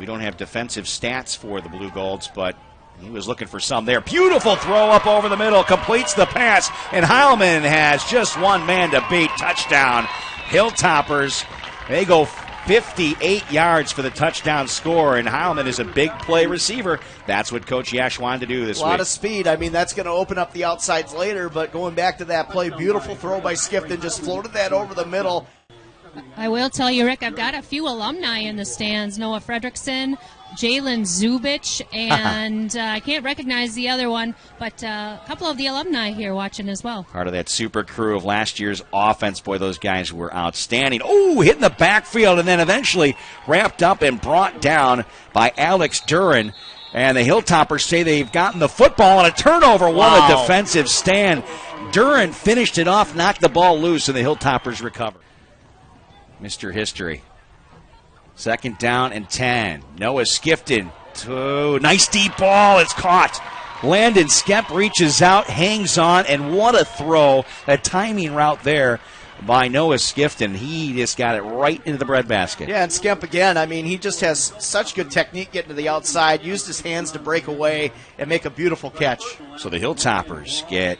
don't have defensive stats for the Blugolds, but he was looking for some there. Beautiful throw up over the middle, completes the pass, and Heilman has just one man to beat. Touchdown, Hilltoppers. They go 58 yards for the touchdown score, and Heilman is a big play receiver. That's what Coach Yash wanted to do this week. A lot of speed. I mean, that's going to open up the outsides later, but going back to that play, beautiful throw by Skifton, just floated that over the middle. I will tell you, Rick, I've got a few alumni in the stands. Noah Fredrickson, Jalen Zubich, and I can't recognize the other one, but a couple of the alumni here watching as well. Part of that super crew of last year's offense. Boy, those guys were outstanding. Oh, hitting the backfield and then eventually wrapped up and brought down by Alex Duran. And the Hilltoppers say they've gotten the football on a turnover. What a defensive stand. Duran finished it off, knocked the ball loose, and the Hilltoppers recovered. Mr. History. 2nd down and 10. Noah Skifton. Nice deep ball. It's caught. Landon Skemp reaches out, hangs on, and what a throw. A timing route there by Noah Skifton. He just got it right into the breadbasket. Yeah, and Skemp again, I mean, he just has such good technique getting to the outside, used his hands to break away and make a beautiful catch. So the Hilltoppers get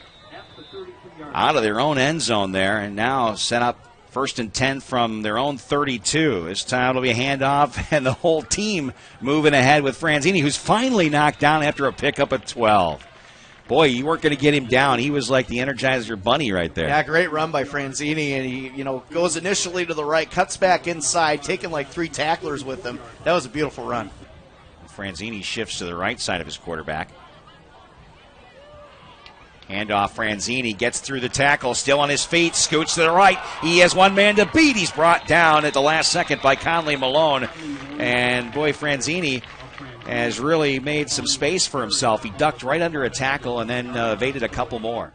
out of their own end zone there and now set up 1st and 10 from their own 32. This time it'll be a handoff, and the whole team moving ahead with Franzini, who's finally knocked down after a pickup at 12. Boy, you weren't going to get him down. He was like the Energizer Bunny right there. Yeah, great run by Franzini, and he, goes initially to the right, cuts back inside, taking like 3 tacklers with him. That was a beautiful run. Franzini shifts to the right side of his quarterback. Handoff, Franzini gets through the tackle, still on his feet, scoots to the right. He has one man to beat. He's brought down at the last second by Conley Malone. And boy, Franzini has really made some space for himself. He ducked right under a tackle and then evaded a couple more.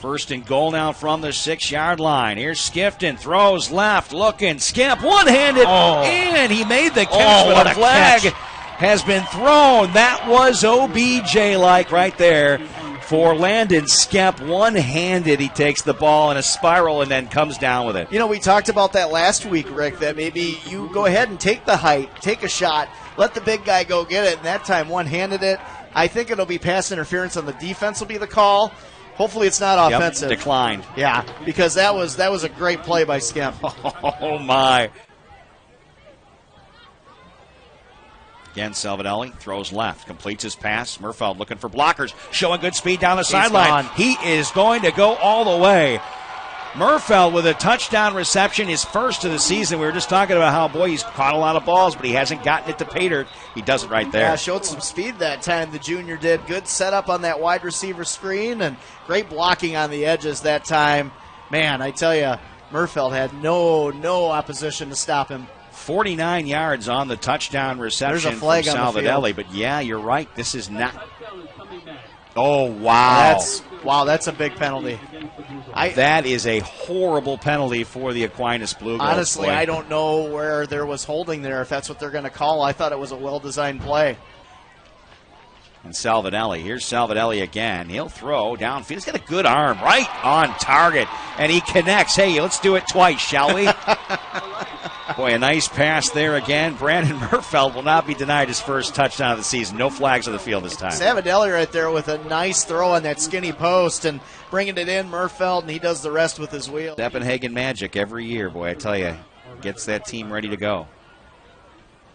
1st and goal now from the 6-yard line. Here's Skifton, throws left, looking, Skimp, one-handed, and he made the catch, but a flag has been thrown. That was OBJ-like right there. For Landon Skemp, one-handed, he takes the ball in a spiral and then comes down with it. We talked about that last week, Rick, that maybe you go ahead and take the height, take a shot, let the big guy go get it, and that time one-handed it. I think it'll be pass interference on the defense will be the call. Hopefully it's not offensive. Declined. Yeah, because that was a great play by Skemp. Oh, my. Again, Salvadelli throws left, completes his pass. Murfeld looking for blockers, showing good speed down the sideline. He is going to go all the way. Murfeld with a touchdown reception, his first of the season. We were just talking about how, boy, he's caught a lot of balls, but he hasn't gotten it to Pater. He does it right there. Yeah, showed some speed that time, the junior did. Good setup on that wide receiver screen and great blocking on the edges that time. Man, I tell you, Murfeld had no opposition to stop him. 49 yards on the touchdown reception. There's a flag from on the Salvadelli, but yeah, you're right. This is not. Oh, wow. That's a big penalty. That is a horrible penalty for the Aquinas Blugolds. Honestly, I don't know where there was holding there, if that's what they're going to call. I thought it was a well-designed play. And Salvadelli. Here's Salvadelli again. He'll throw downfield. He's got a good arm right on target. And he connects. Hey, let's do it twice, shall we? Boy, a nice pass there again. Brandon Murfeld will not be denied his first touchdown of the season. No flags on the field this time. Salvadelli right there with a nice throw on that skinny post and bringing it in, Murfeld, and he does the rest with his wheel. Steppenhagen magic every year, boy, I tell you. Gets that team ready to go.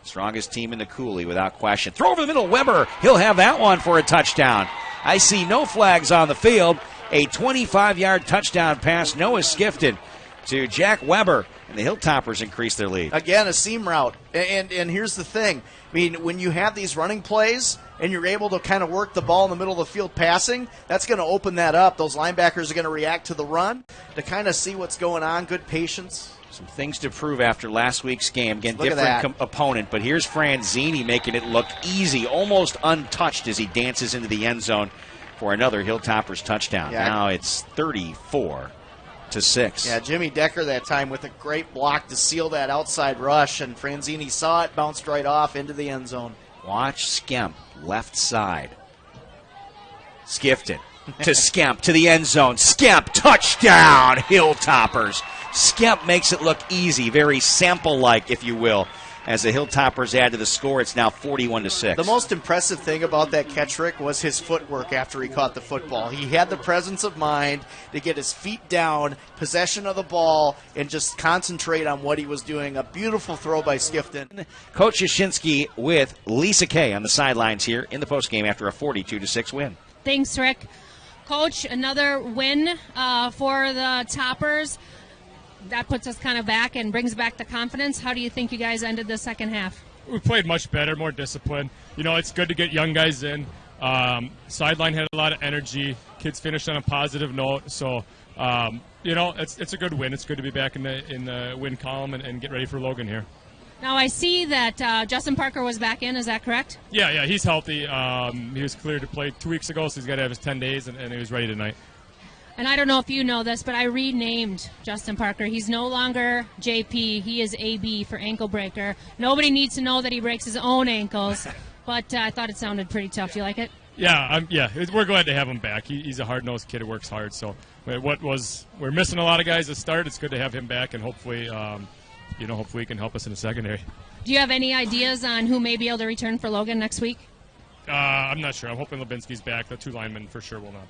Strongest team in the coulee without question. Throw over the middle, Weber. He'll have that one for a touchdown. I see no flags on the field. A 25-yard touchdown pass, Noah Skifton to Jack Weber, and the Hilltoppers increase their lead. Again, a seam route. And here's the thing. I mean, when you have these running plays and you're able to kind of work the ball in the middle of the field passing, that's going to open that up. Those linebackers are going to react to the run to kind of see what's going on. Good patience. Some things to prove after last week's game. Again, different opponent, but here's Franzini making it look easy, almost untouched as he dances into the end zone for another Hilltoppers touchdown. Yeah. Now it's 34-6. Yeah, Jimmy Decker that time with a great block to seal that outside rush, and Franzini saw it, bounced right off into the end zone. Watch Skemp, left side. Skifton to Skemp to the end zone. Skemp, touchdown, Hilltoppers. Skemp makes it look easy, very sample-like, if you will. as the Hilltoppers add to the score. It's now 41-6. The most impressive thing about that catch, Rick, was his footwork after he caught the football. He had the presence of mind to get his feet down, possession of the ball, and just concentrate on what he was doing. A beautiful throw by Skifton. Coach Yashinsky with Lisa Kay on the sidelines here in the postgame after a 42-6 win. Thanks, Rick. Coach, another win for the Toppers. That puts us kind of back and brings back the confidence. How do you think you guys ended the second half? We played much better, more disciplined. You know, it's good to get young guys in. Sideline had a lot of energy. Kids finished on a positive note. So, you know, it's a good win. It's good to be back in the win column and get ready for Logan here. Now, I see that Justin Parker was back in. Is that correct? Yeah, he's healthy. He was cleared to play 2 weeks ago, so he's got to have his 10 days, and he was ready tonight. And I don't know if you know this, but I renamed Justin Parker. He's no longer JP. He is AB for ankle breaker. Nobody needs to know that he breaks his own ankles, but I thought it sounded pretty tough. Do you like it? Yeah, we're glad to have him back. He's a hard-nosed kid who works hard. So we're missing a lot of guys to start. It's good to have him back, and hopefully, hopefully he can help us in the secondary. Do you have any ideas on who may be able to return for Logan next week? I'm not sure. I'm hoping Lubinsky's back. The two linemen for sure will not.